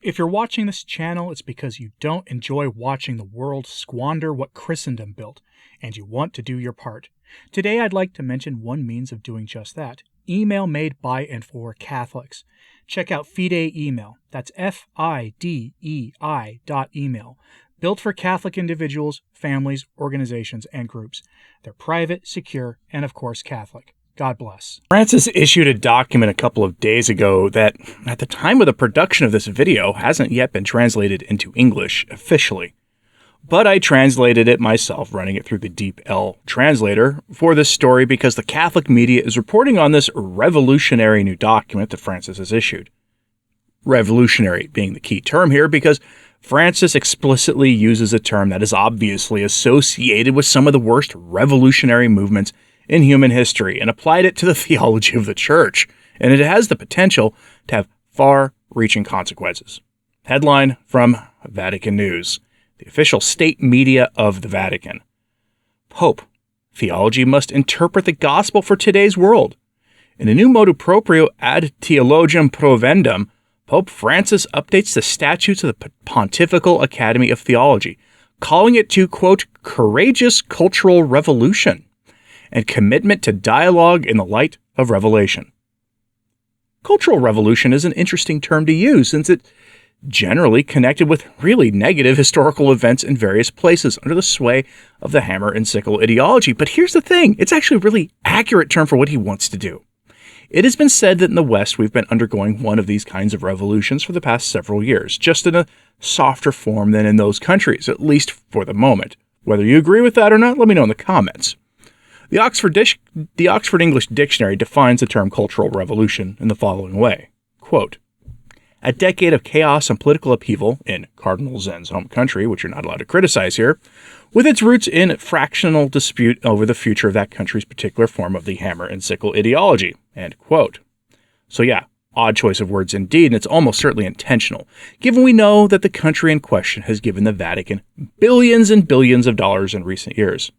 If you're watching this channel, it's because you don't enjoy watching the world squander what Christendom built, and you want to do your part. Today I'd like to mention one means of doing just that: email made by and for Catholics. Check out Fidei Email, that's FIDEI.email, built for Catholic individuals, families, organizations, and groups. They're private, secure, and of course Catholic. God bless. Francis issued a document a couple of days ago that, at the time of the production of this video, hasn't yet been translated into English officially. But I translated it myself, running it through the DeepL translator for this story because the Catholic media is reporting on this revolutionary new document that Francis has issued. Revolutionary being the key term here because Francis explicitly uses a term that is obviously associated with some of the worst revolutionary movements in human history and applied it to the theology of the Church, and it has the potential to have far-reaching consequences. Headline from Vatican News, the official state media of the Vatican. Pope, theology must interpret the gospel for today's world. In a new motu proprio ad theologiam provendum, Pope Francis updates the statutes of the Pontifical Academy of Theology, calling it to, quote, courageous cultural revolution and commitment to dialogue in the light of revelation. Cultural revolution is an interesting term to use since it's generally connected with really negative historical events in various places under the sway of the hammer and sickle ideology. But here's the thing, it's actually a really accurate term for what he wants to do. It has been said that in the West we've been undergoing one of these kinds of revolutions for the past several years, just in a softer form than in those countries, at least for the moment. Whether you agree with that or not, let me know in the comments. The Oxford English Dictionary defines the term cultural revolution in the following way, quote, a decade of chaos and political upheaval in Cardinal Zen's home country, which you're not allowed to criticize here, with its roots in fractional dispute over the future of that country's particular form of the hammer and sickle ideology, end quote. So yeah, odd choice of words indeed, and it's almost certainly intentional, given we know that the country in question has given the Vatican billions and billions of dollars in recent years.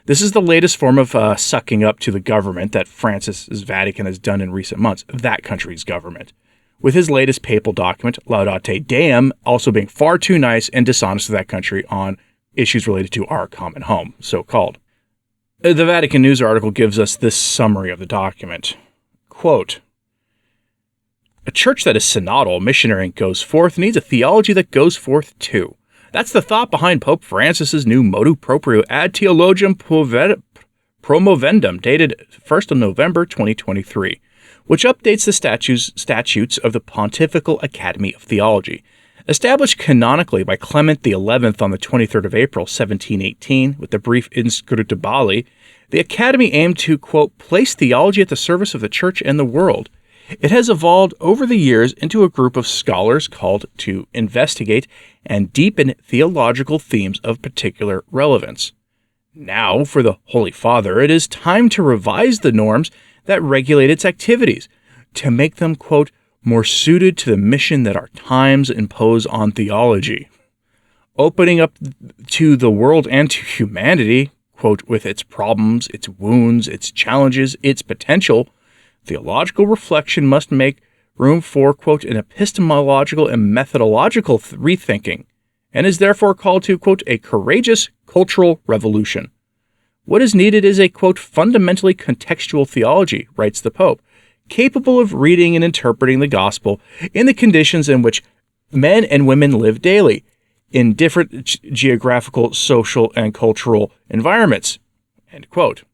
This is the latest form of sucking up to the government that Francis's Vatican has done in recent months, that country's government, with his latest papal document, Laudate Deum, also being far too nice and dishonest to that country on issues related to our common home, so-called. The Vatican News article gives us this summary of the document. Quote, a church that is synodal, missionary, and goes forth needs a theology that goes forth too. That's the thought behind Pope Francis's new motu proprio ad theologiam promovendum, dated 1st of November 2023, which updates the statutes of the Pontifical Academy of Theology. Established canonically by Clement XI on the 23rd of April, 1718, with the brief Inscrutabile, the Academy aimed to, quote, place theology at the service of the Church and the world. It has evolved over the years into a group of scholars called to investigate and deepen theological themes of particular relevance. Now, for the Holy Father, it is time to revise the norms that regulate its activities, to make them, quote, more suited to the mission that our times impose on theology. Opening up to the world and to humanity, quote, with its problems, its wounds, its challenges, its potential, theological reflection must make room for, quote, an epistemological and methodological rethinking, and is therefore called to, quote, a courageous cultural revolution. What is needed is a, quote, fundamentally contextual theology, writes the Pope, capable of reading and interpreting the gospel in the conditions in which men and women live daily, in different geographical, social, and cultural environments, end quote.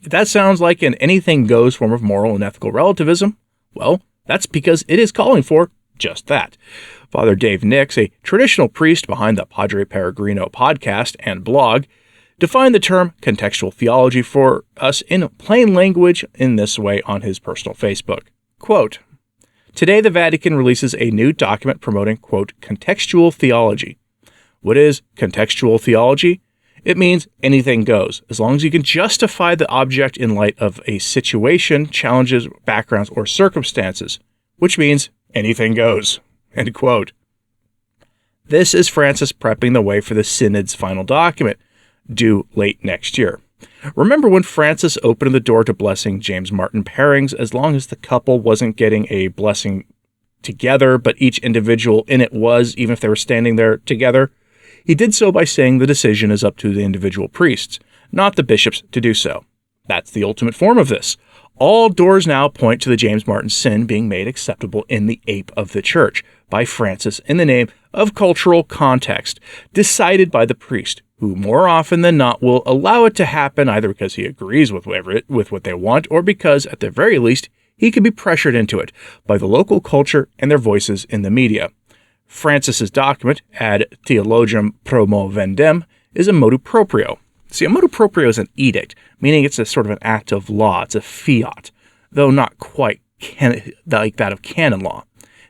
If that sounds like an anything-goes form of moral and ethical relativism, well, that's because it is calling for just that. Father Dave Nix, a traditional priest behind the Padre Peregrino podcast and blog, defined the term contextual theology for us in plain language in this way on his personal Facebook. Quote, today the Vatican releases a new document promoting, quote, contextual theology. What is contextual theology? It means anything goes, as long as you can justify the object in light of a situation, challenges, backgrounds, or circumstances, which means anything goes, end quote. This is Francis prepping the way for the Synod's final document, due late next year. Remember when Francis opened the door to blessing James Martin pairings as long as the couple wasn't getting a blessing together, but each individual in it was, even if they were standing there together. He did so by saying the decision is up to the individual priests, not the bishops, to do so. That's the ultimate form of this. All doors now point to the James Martin sin being made acceptable in the ape of the church by Francis in the name of cultural context, decided by the priest, who more often than not will allow it to happen either because he agrees with what they want or because, at the very least, he can be pressured into it by the local culture and their voices in the media. Francis's document, Ad Theologiam Promovendem, is a motu proprio. See, a motu proprio is an edict, meaning it's a sort of an act of law. It's a fiat, though not quite like that of canon law.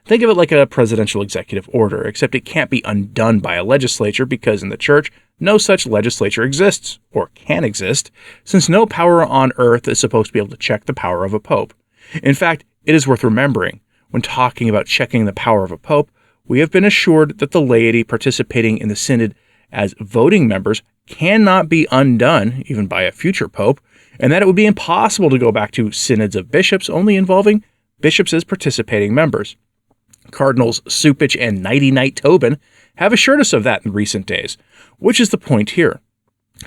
Think of it like a presidential executive order, except it can't be undone by a legislature because in the church, no such legislature exists, or can exist, since no power on earth is supposed to be able to check the power of a pope. In fact, it is worth remembering, when talking about checking the power of a pope, we have been assured that the laity participating in the synod as voting members cannot be undone, even by a future pope, and that it would be impossible to go back to synods of bishops only involving bishops as participating members. Cardinals Supich and Nighty Night Tobin have assured us of that in recent days, which is the point here.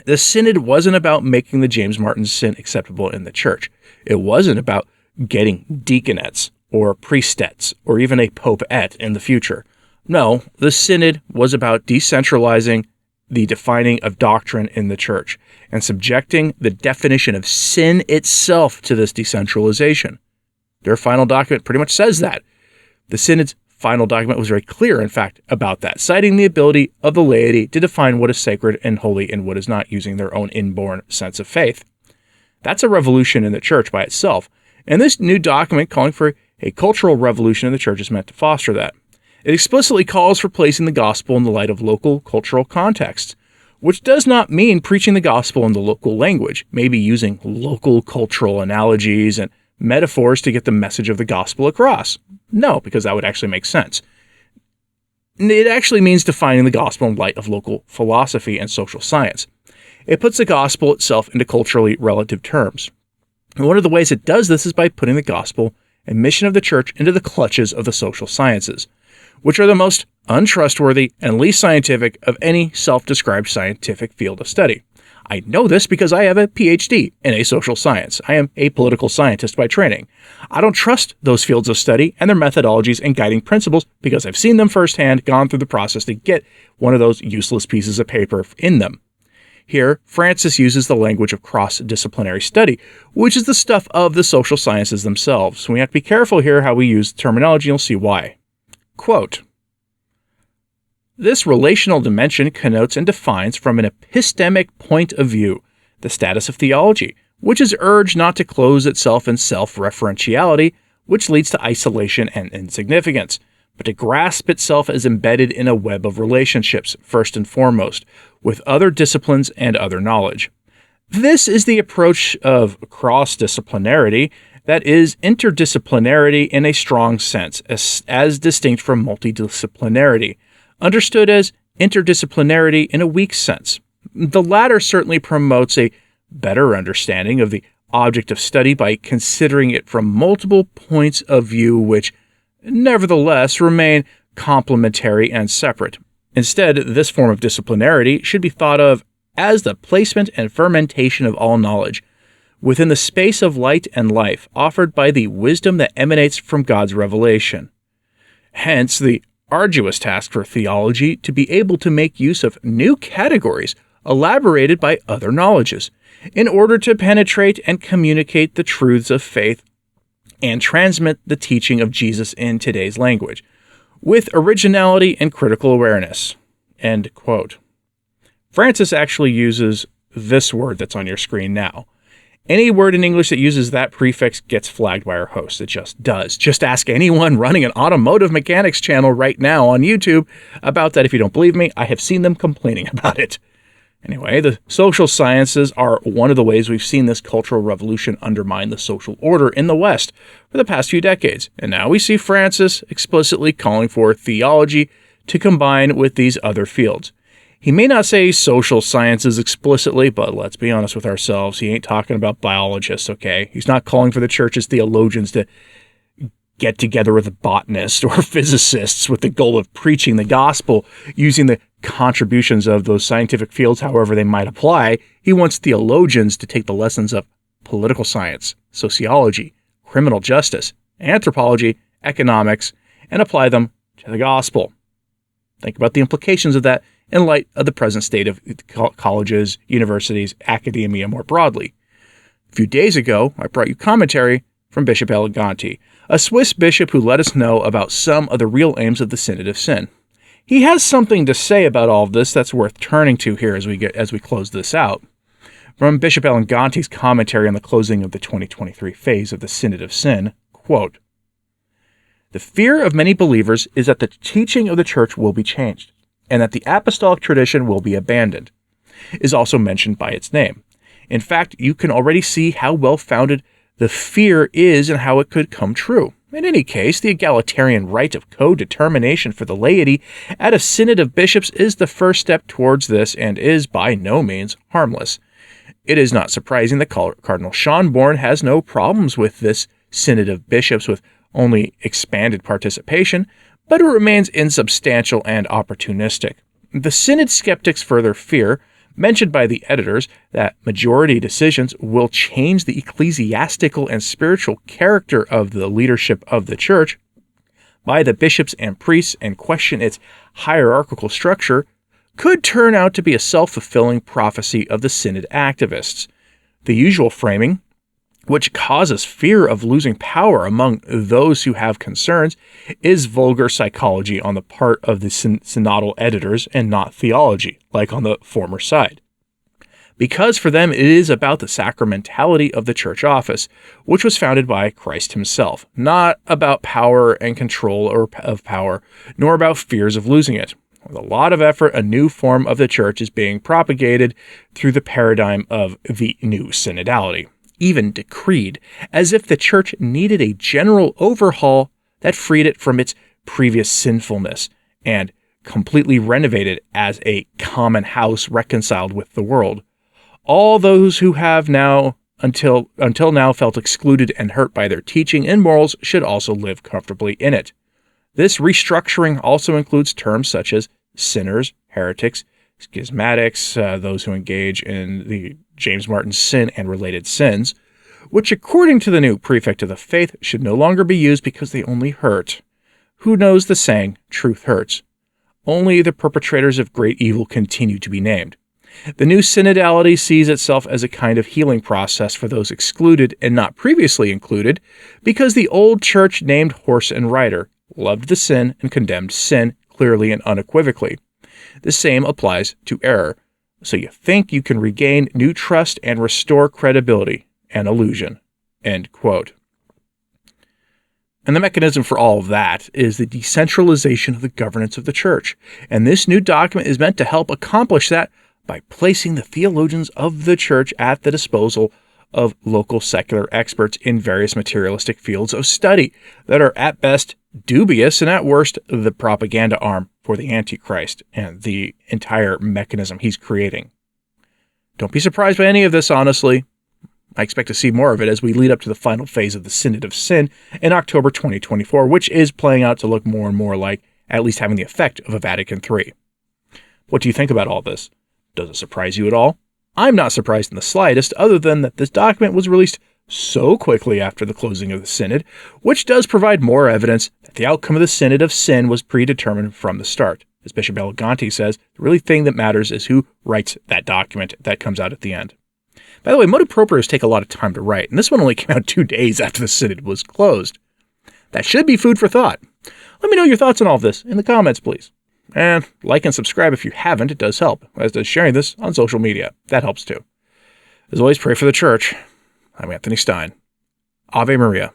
The synod wasn't about making the James Martin sin acceptable in the church. It wasn't about getting deaconettes or priestettes or even a pope-ette in the future. No, the synod was about decentralizing the defining of doctrine in the church and subjecting the definition of sin itself to this decentralization. Their final document pretty much says that. The synod's final document was very clear, in fact, about that, citing the ability of the laity to define what is sacred and holy and what is not using their own inborn sense of faith. That's a revolution in the church by itself, and this new document calling for a cultural revolution in the church is meant to foster that. It explicitly calls for placing the gospel in the light of local cultural contexts, which does not mean preaching the gospel in the local language, maybe using local cultural analogies and metaphors to get the message of the gospel across. No, because that would actually make sense. It actually means defining the gospel in light of local philosophy and social science. It puts the gospel itself into culturally relative terms. And one of the ways it does this is by putting the gospel and mission of the church into the clutches of the social sciences, which are the most untrustworthy and least scientific of any self-described scientific field of study. I know this because I have a PhD in a social science. I am a political scientist by training. I don't trust those fields of study and their methodologies and guiding principles because I've seen them firsthand, gone through the process to get one of those useless pieces of paper in them. Here, Francis uses the language of cross-disciplinary study, which is the stuff of the social sciences themselves. So we have to be careful here how we use the terminology, and you'll see why. Quote, "This relational dimension connotes and defines from an epistemic point of view the status of theology, which is urged not to close itself in self-referentiality, which leads to isolation and insignificance, but to grasp itself as embedded in a web of relationships, first and foremost, with other disciplines and other knowledge. This is the approach of cross-disciplinarity that is interdisciplinarity in a strong sense, as distinct from multidisciplinarity, understood as interdisciplinarity in a weak sense. The latter certainly promotes a better understanding of the object of study by considering it from multiple points of view which, nevertheless, remain complementary and separate. Instead, this form of disciplinarity should be thought of as the placement and fermentation of all knowledge within the space of light and life offered by the wisdom that emanates from God's revelation. Hence, the arduous task for theology to be able to make use of new categories elaborated by other knowledges in order to penetrate and communicate the truths of faith and transmit the teaching of Jesus in today's language, with originality and critical awareness." End quote. Francis actually uses this word that's on your screen now. Any word in English that uses that prefix gets flagged by our host. It just does. Just ask anyone running an automotive mechanics channel right now on YouTube about that. If you don't believe me, I have seen them complaining about it. Anyway, the social sciences are one of the ways we've seen this cultural revolution undermine the social order in the West for the past few decades. And now we see Francis explicitly calling for theology to combine with these other fields. He may not say social sciences explicitly, but let's be honest with ourselves. He ain't talking about biologists, okay? He's not calling for the church's theologians to get together with botanists or physicists with the goal of preaching the gospel using the contributions of those scientific fields however they might apply. He wants theologians to take the lessons of political science, sociology, criminal justice, anthropology, economics, and apply them to the gospel. Think about the implications of that in light of the present state of colleges, universities, academia more broadly. A few days ago, I brought you commentary from Bishop Eleganti, a Swiss bishop who let us know about some of the real aims of the Synod of Sin. He has something to say about all of this that's worth turning to here as we close this out. From Bishop Eleganti's commentary on the closing of the 2023 phase of the Synod of Sin, quote, "The fear of many believers is that the teaching of the Church will be changed, and that the apostolic tradition will be abandoned, is also mentioned by its name. In fact, you can already see how well-founded the fear is and how it could come true. In any case, the egalitarian right of co-determination for the laity at a synod of bishops is the first step towards this and is by no means harmless. It is not surprising that Cardinal Shawnee has no problems with this synod of bishops with only expanded participation, but it remains insubstantial and opportunistic. The synod skeptics further fear, mentioned by the editors, that majority decisions will change the ecclesiastical and spiritual character of the leadership of the Church by the bishops and priests and question its hierarchical structure, could turn out to be a self-fulfilling prophecy of the synod activists. The usual framing, which causes fear of losing power among those who have concerns, is vulgar psychology on the part of the synodal editors and not theology, like on the former side. Because for them it is about the sacramentality of the church office, which was founded by Christ himself, not about power and control of power, nor about fears of losing it. With a lot of effort, a new form of the church is being propagated through the paradigm of the new synodality, even decreed, as if the church needed a general overhaul that freed it from its previous sinfulness and completely renovated as a common house reconciled with the world. All those who have now, until now, felt excluded and hurt by their teaching and morals should also live comfortably in it. This restructuring also includes terms such as sinners, heretics, schismatics, those who engage in the James Martin sin and related sins, which according to the new prefect of the faith should no longer be used because they only hurt. Who knows the saying, truth hurts? Only the perpetrators of great evil continue to be named. The new synodality sees itself as a kind of healing process for those excluded and not previously included, because the old church named horse and rider, loved the sin and condemned sin clearly and unequivocally. The same applies to error. So you think you can regain new trust and restore credibility. An illusion. End quote. And the mechanism for all of that is the decentralization of the governance of the church. And this new document is meant to help accomplish that by placing the theologians of the church at the disposal of local secular experts in various materialistic fields of study that are at best dubious and at worst the propaganda arm for the Antichrist and the entire mechanism he's creating. Don't be surprised by any of this, honestly. I expect to see more of it as we lead up to the final phase of the Synod of Sin in October 2024, which is playing out to look more and more like at least having the effect of a Vatican III. What do you think about all this? Does it surprise you at all? I'm not surprised in the slightest, other than that this document was released so quickly after the closing of the Synod, which does provide more evidence that the outcome of the Synod of Sin was predetermined from the start. As Bishop Eleganti says, the really thing that matters is who writes that document that comes out at the end. By the way, motu proprios take a lot of time to write, and this one only came out 2 days after the Synod was closed. That should be food for thought. Let me know your thoughts on all of this in the comments, please. And like and subscribe if you haven't, it does help, as does sharing this on social media. That helps too. As always, pray for the church. I'm Anthony Stine. Ave Maria.